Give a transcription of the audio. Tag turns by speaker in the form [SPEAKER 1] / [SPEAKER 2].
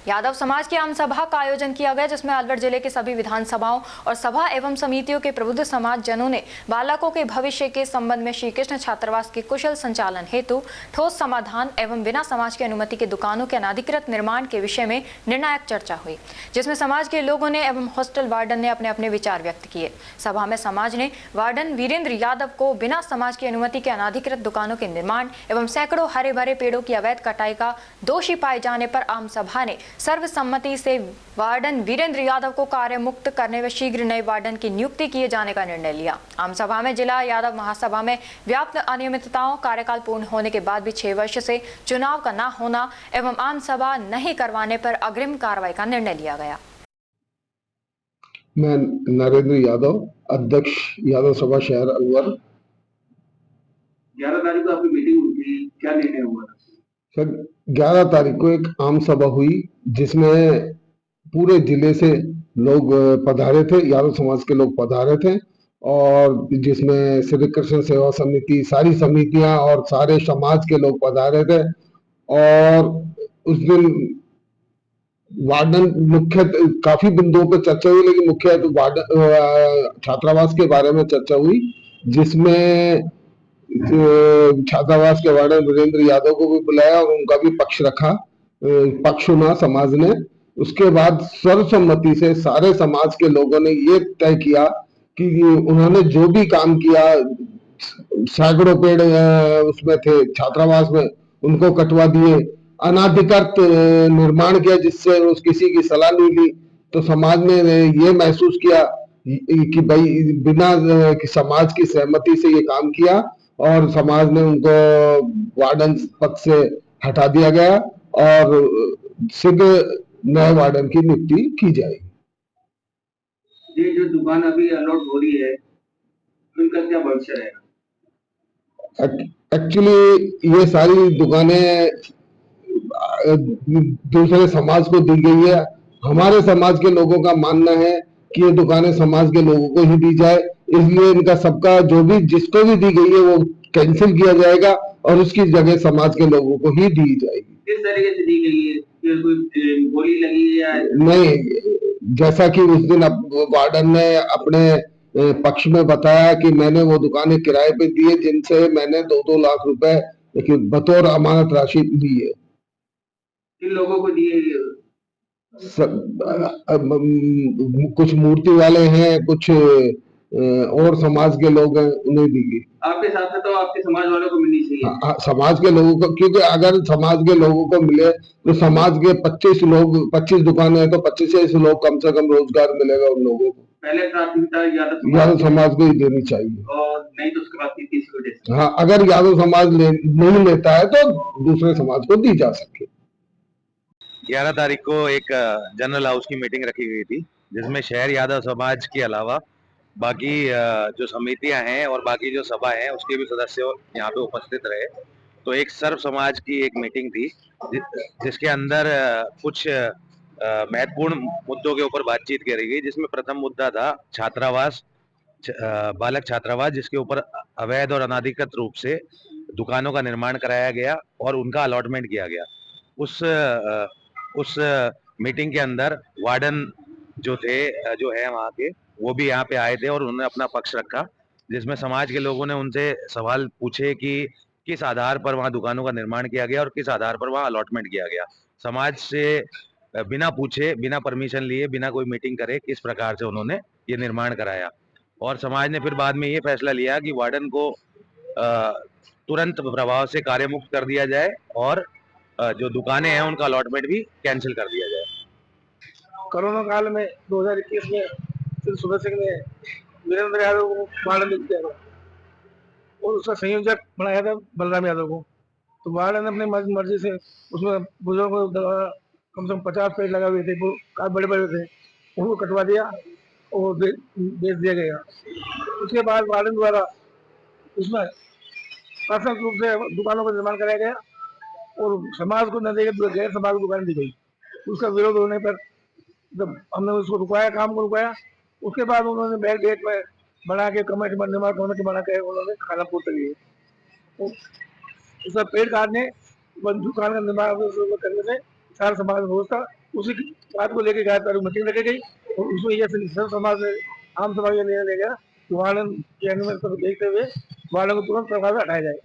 [SPEAKER 1] यादव समाज की आम सभा का आयोजन किया गया, जिसमें अलवर जिले के सभी विधानसभाओं और सभा एवं समितियों के प्रबुद्ध समाज जनों ने बालकों के भविष्य के संबंध में श्री कृष्ण छात्रावास के कुशल संचालन हेतु ठोस समाधान एवं बिना समाज की अनुमति के दुकानों के अनाधिकृत निर्माण के विषय में निर्णायक चर्चा हुई, जिसमें समाज के लोगों ने एवं हॉस्टल वार्डन ने अपने अपने विचार व्यक्त किए। सभा में समाज ने वार्डन वीरेंद्र यादव को बिना समाज की अनुमति के अनाधिकृत दुकानों के निर्माण एवं सैकड़ों हरे भरे पेड़ों की अवैध कटाई का दोषी पाए जाने पर आम सभा ने सर्वसम्मति से वार्डन वीरेंद्र यादव को कार्य मुक्त करने व शीघ्र नए वार्डन की नियुक्ति किए जाने का निर्णय लिया। आम सभा में जिला यादव महासभा में व्याप्त अनियमितताओं, कार्यकाल पूर्ण होने के बाद भी 6 वर्ष से चुनाव का न होना एवं आम सभा नहीं करवाने पर अग्रिम कार्रवाई का निर्णय लिया गया।
[SPEAKER 2] मैं नरेंद्र यादव, अध्यक्ष यादव सभा शहर अलवर।
[SPEAKER 3] 11 तारीख को आपकी मीटिंग हुई थी, क्या निर्णय हुआ?
[SPEAKER 2] सर, 11 तारीख को एक आम सभा हुई जिसमें पूरे जिले से लोग पधारे थे, यादव समाज के लोग पधारे थे, और जिसमें श्री कृष्ण सेवा समिति, सारी समितियां और सारे समाज के लोग पधारे थे। और उस दिन वार्डन मुख्य काफी बिंदुओं पर चर्चा हुई, लेकिन मुख्य तो वार्डन छात्रावास के बारे में चर्चा हुई, जिसमें छात्रावास के वार्डन वीरेंद्र यादव को भी बुलाया और उनका भी पक्ष रखा, पक्ष सुना समाज ने। उसके बाद सर्वसम्मति से सारे समाज के लोगों ने ये तय किया कि उन्होंने जो भी काम किया, सैकड़ों पेड़ उसमें थे छात्रावास में, उनको कटवा दिए, अनाधिकृत निर्माण किया जिससे उस किसी की सलाह नहीं ली। तो समाज ने ये महसूस किया कि भाई बिना समाज की सहमति से ये काम किया, और समाज ने उनको वार्डन पद से हटा दिया गया और शीघ्र नए वार्डन की नियुक्ति की जाएगी।
[SPEAKER 3] ये जो दुकान अभी अलॉट हो रही है, उनका क्या भविष्य रहेगा?
[SPEAKER 2] एक्चुअली ये सारी दुकानें दूसरे समाज को दी गई है। हमारे समाज के लोगों का मानना है कि ये दुकानें समाज के लोगों को ही दी जाए, इसलिए इनका सबका जो भी जिसको भी दी गई है वो कैंसिल किया जाएगा और उसकी जगह समाज के लोगों को ही दी जाएगी।
[SPEAKER 3] किस तरीके से दी गई है? कोई गोली लगी है या
[SPEAKER 2] नहीं? जैसा कि उस दिन वार्डन ने अपने पक्ष में बताया कि मैंने वो दुकानें किराए पे दी है, जिनसे मैंने 2-2 लाख रुपए बतौर अमानत राशि दी है।
[SPEAKER 3] किन लोगों को दी है?
[SPEAKER 2] कुछ मूर्ति वाले हैं, कुछ और समाज के लोग हैं, उन्हें दी गई।
[SPEAKER 3] आपके साथ में तो आपके समाज वालों को मिलनी चाहिए।
[SPEAKER 2] समाज के लोगों को, क्योंकि अगर समाज के लोगों को मिले तो समाज के 25 दुकानें हैं तो 25 लोग कम से कम रोजगार मिलेगा उन लोगों को।
[SPEAKER 3] पहले प्राथमिकता
[SPEAKER 2] यादव समाज को ही देनी चाहिए,
[SPEAKER 3] और नहीं तो उसके बाद किसी को दे सकते।
[SPEAKER 2] हाँ, अगर यादव समाज नहीं लेता है तो दूसरे समाज को दी जा सकती है।
[SPEAKER 4] 11 तारीख को एक जनरल हाउस की मीटिंग रखी गई थी, जिसमें शहर यादव समाज के अलावा बाकी जो समितियां हैं और बाकी जो सभा है उसके भी सदस्य यहाँ पे उपस्थित रहे। तो एक सर्व समाज की एक मीटिंग थी जिसके अंदर कुछ महत्वपूर्ण मुद्दों के ऊपर बातचीत करी गई, जिसमें प्रथम मुद्दा था छात्रावास, बालक छात्रावास, जिसके ऊपर अवैध और अनाधिकृत रूप से दुकानों का निर्माण कराया गया और उनका अलॉटमेंट किया गया। उस मीटिंग के अंदर वार्डन जो है वहाँ के, वो भी यहाँ पे आए थे और उन्होंने अपना पक्ष रखा, जिसमें समाज के लोगों ने उनसे सवाल पूछे कि किस आधार पर वहाँ दुकानों का निर्माण किया गया और किस आधार पर वहाँ अलॉटमेंट किया गया। समाज से बिना पूछे, बिना परमिशन लिए, बिना कोई मीटिंग करे किस प्रकार से उन्होंने ये निर्माण कराया। और समाज ने फिर बाद में ये फैसला लिया कि वार्डन को तुरंत प्रभाव से कार्य मुक्त कर दिया जाए और जो दुकानें हैं उनका अलॉटमेंट भी कैंसिल कर दिया जाए।
[SPEAKER 5] कोरोना काल में 2021 में श्री सुबह सिंह ने वीरेंद्र यादव को वार्डन नियुक्त किया और उसका संयोजक बनाया था बलराम यादव को। तो वार्डन ने अपनी मर्जी से उसमें बुजुर्गों को कम से कम 50 पेड़ लगा हुए थे, काफी बड़े बड़े थे, उनको कटवा दिया और बेच दिया गया। उसके बाद वार्डन द्वारा उसमें प्राथमिक रूप से दुकानों का निर्माण कराया गया और समाज को न देकर गैर समाज को दुकान दी गई। उसका विरोध होने पर जब हमने उसको रुकाया, काम को रुकाया, उसके बाद उन्होंने बैक डेट में बना के कमेटी बना के उन्होंने खाना पूर्ति की। उसका पेड़ काटने दुकान का निर्माण करने से सारा समाज में रोष था, उसी बात को लेकर गायत्री मीटिंग रखी गई और उसमें यह सब समाज ने आम समाज ने निर्णय लिया कि वार्डन के अनुमति को देखते हुए वार्डन को तुरंत प्रभाव में हटाया जाए।